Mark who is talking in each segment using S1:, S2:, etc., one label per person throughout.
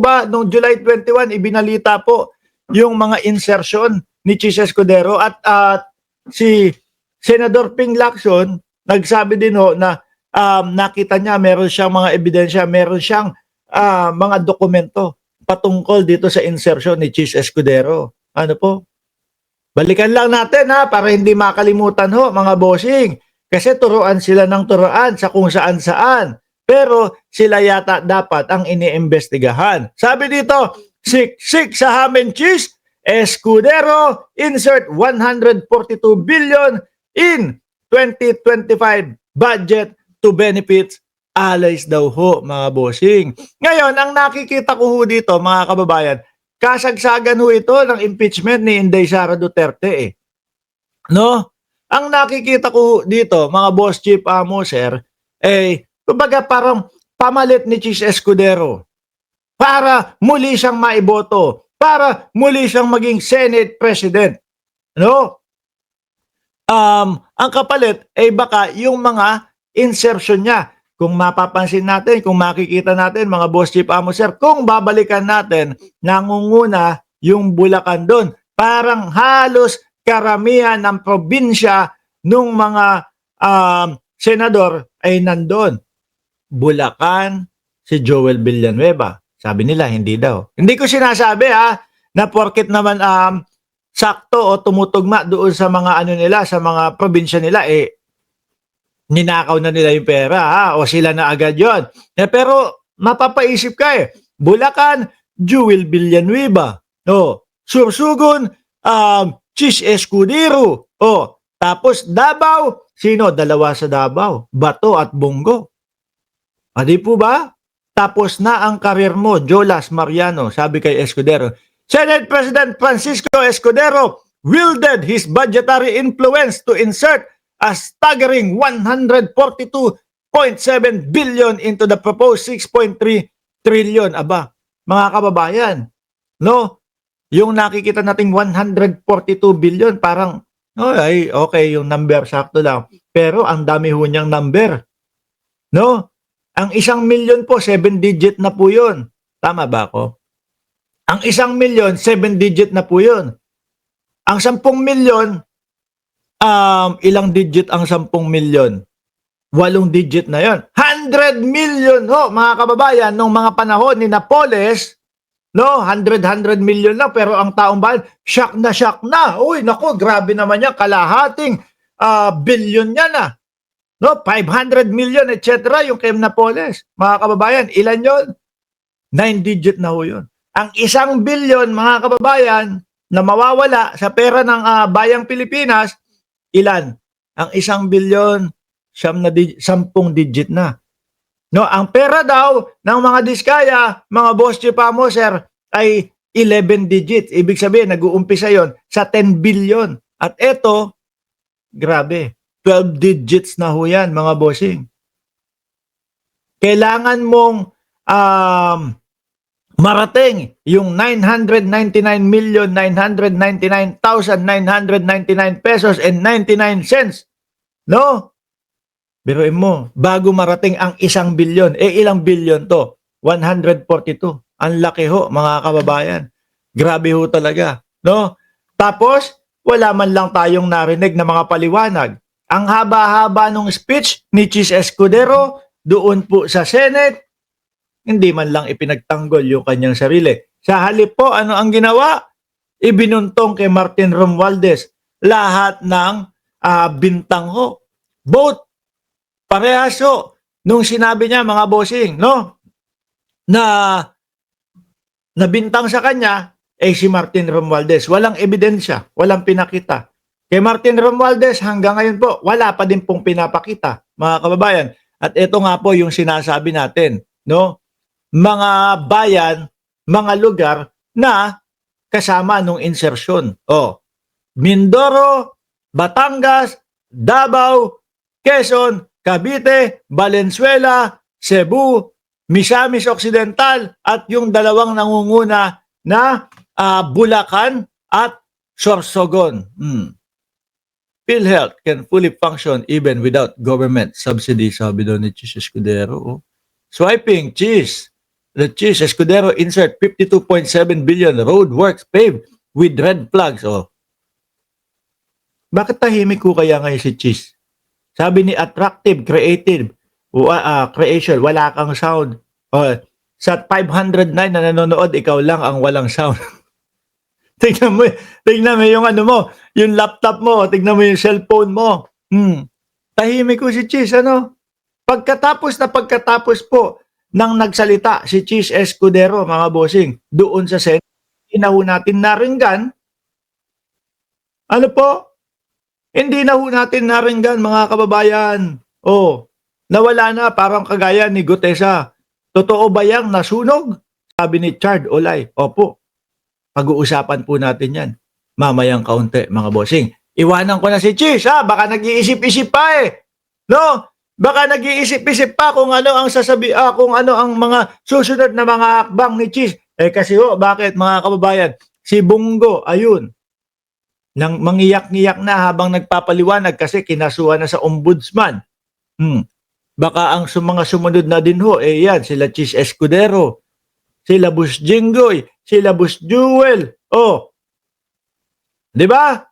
S1: ba noong July 21 ibinalita po yung mga insertion ni Chis Escudero at si Senador Ping Lacson nagsabi din ho na nakita niya meron siyang mga ebidensya, meron siyang mga dokumento patungkol dito sa insertion ni Chis Escudero. Ano po? Balikan lang natin ha para hindi makalimutan ho mga bossing. Kasi turuan sila ng turuan sa kung saan-saan. Pero sila yata dapat ang iniimbestigahan. Sabi dito, siksik sa Ham and Cheese, Escudero insert 142 billion in 2025 budget to benefits allies daw ho mga bossing. Ngayon, ang nakikita ko ho dito mga kababayan, kasagsagan ho ito ng impeachment ni Inday Sara Duterte eh. No? Ang nakikita ko dito, mga boss chief sir, kumbaga parang pamalit ni Chis Escudero para muli siyang maiboto, para muli siyang maging Senate President. No? Ang kapalit ay baka yung mga insertion niya. Kung mapapansin natin, kung makikita natin, mga boss chief sir, kung babalikan natin, nangunguna yung Bulacan doon. Parang halos karamihan ng probinsya nung mga senador ay nandun. Bulacan, si Joel Villanueva. Sabi nila, hindi daw. Hindi ko sinasabi na porket naman sakto o tumutugma doon sa mga ano nila, sa mga probinsya nila, ninakaw na nila yung pera o sila na agad yun. Pero mapapaisip ka Bulacan, Joel Villanueva. Sursugun, Chis Escudero. Tapos Davao, sino? Dalawa sa Davao, Bato at Bongo. Di po ba? Tapos na ang karir mo, Jolas Mariano, sabi kay Escudero. Senate President Francisco Escudero wielded his budgetary influence to insert a staggering 142.7 billion into the proposed 6.3 trillion. Aba, mga kababayan, no? Yung nakikita nating 142 billion, parang, okay, yung number, sakto lang. Pero ang dami ho niyang number. No? Ang 1 million po, 7-digit na po yun. Tama ba ako? Ang 1 million, 7-digit na po yun. Ang 10 million, ilang digit ang 10 million? 8 digit na yon. 100 million ho, mga kababayan, nung mga panahon ni Napoles, no, 100 million lang, pero ang taong bayan, shock na. Uy, nako, grabe naman yan, kalahating billion yan No, 500 million, etc. yung kay Napoles. Mga kababayan, ilan yon? 9-digit na ho yun. Ang 1 billion, mga kababayan, na mawawala sa pera ng bayang Pilipinas, ilan? Ang 1 billion, 10 digit na. No, ang pera daw ng mga Diskaya, mga boss chief sir, ay 11 digits. Ibig sabihin, nag-uumpisa yon sa 10 billion. At eto, grabe, 12 digits na ho yan, mga bossing. Kailangan mong marating yung 999,999,999 pesos and 99 cents. No? Biruin mo, bago marating ang 1 billion, ilang billion to? 142. Ang laki ho, mga kababayan. Grabe ho talaga. No? Tapos, wala man lang tayong narinig na mga paliwanag. Ang haba-haba ng speech ni Chis Escudero doon po sa Senate, hindi man lang ipinagtanggol yung kanyang sarili. Sa halip po, ano ang ginawa? Ibinuntong kay Martin Romualdez lahat ng bintang ho. Both parehas ho. Nung sinabi niya, mga bossing, no? Na bintang sa kanya, si Martin Romualdez. Walang ebidensya, walang pinakita. Kay Martin Romualdez, hanggang ngayon po, wala pa din pong pinapakita, mga kababayan. At ito nga po yung sinasabi natin, no? Mga bayan, mga lugar na kasama nung insertion. Mindoro, Batangas, Davao, Quezon, Cavite, Valenzuela, Cebu, Misamis Occidental, at yung dalawang nangunguna na Bulacan at Sorsogon. PhilHealth can fully function even without government subsidy, sabi doon ni Chis Escudero. Swiping, Chis. The Cheese Escudero insert 52.7 billion road works paved with red flags. Oh, bakit tahimik ko kaya ngayon si Cheese? Sabi ni attractive, creative, creation, wala kang sound. Oh, sa 509 na nanonood, ikaw lang ang walang sound. tignan mo yung ano mo, yung laptop mo, tignan mo yung cellphone mo. Tahimik ko si Cheese, ano? Pagkatapos po nang nagsalita si Cheese Escudero, mga bossing, doon sa Senate, hindi na ho natin naringgan. Ano po? Hindi na ho natin naringgan, mga kababayan. Oh, nawala na, parang kagaya ni Gutesa. Totoo ba yang nasunog? Sabi ni Chard Olay. Opo, pag-uusapan po natin yan. Mamayang kaunti, mga bossing. Iwanan ko na si Cheese, ha? Baka nag-iisip-isip pa eh. No? Baka nag-iisip-isip pa kung ano ang kung ano ang mga susunod na mga hakbang ni Cheese. Eh kasi ho, bakit mga kababayan? Si Bungo, ayun, nang mangiyak-ngiyak na habang nagpapaliwanag kasi kinasuhan na sa ombudsman. Baka ang mga sumunod na din ho, eh yan, sila Cheese Escudero, sila Bus Jinggoy, sila Bus Jewel. Oh, di ba?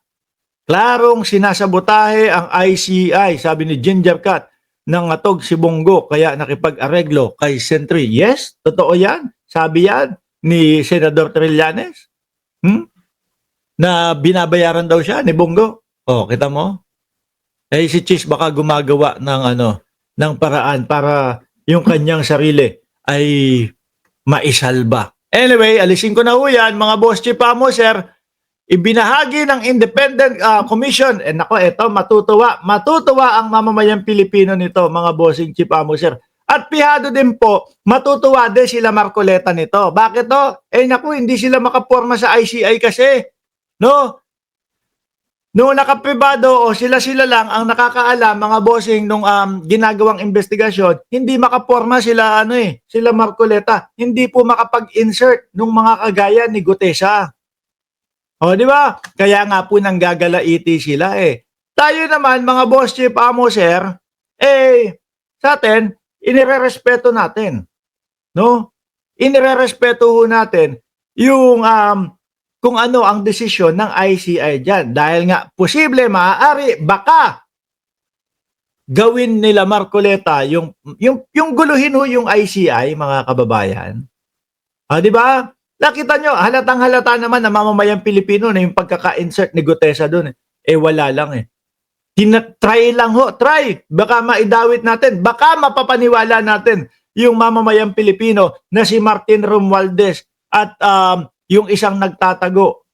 S1: Klarong sinasabotahe ang ICI, sabi ni Ginger Cat, nang atog si Bongo kaya nakipag-areglo kay Sentry. Yes, totoo yan. Sabi yan ni Senador Trillanes. Na binabayaran daw siya ni Bongo. Oh, kita mo? Eh si Cheese baka gumagawa ng paraan para yung kanyang sarili ay maisalba. Anyway, alisin ko na ho yan, mga boss chief mo, sir. Ibinahagi ng Independent Commission. Eh nako, eto, matutuwa ang mamamayang Pilipino nito, mga bossing chief mo, sir. At pihado din po, matutuwa din sila Marcoleta nito. Bakit to? Eh naku, hindi sila makaporma sa ICI kasi. No? Nung nakapribado o sila lang ang nakakaalam, mga bossing, nung ginagawang investigasyon, hindi makaporma sila sila Marcoleta. Hindi po makapag-insert nung mga kagaya ni Gutesa. O, di ba? Kaya nga po nang gagalaiti sila eh. Tayo naman, mga boss chief amo, sir, sa atin, inirerespeto natin. No? Inirerespeto ho natin yung kung ano ang desisyon ng ICI dyan. Dahil nga, posible, maaari, baka gawin nila Marcoleta yung guluhin ho yung ICI, mga kababayan. Di ba? Nakita nyo, halatang-halata naman na mamamayang Pilipino na yung pagkaka-insert ni Gutesa doon. Wala lang eh. Try lang ho, try. Baka maidawit natin, baka mapapaniwala natin yung mamamayang Pilipino na si Martin Romualdez at yung isang nagtatago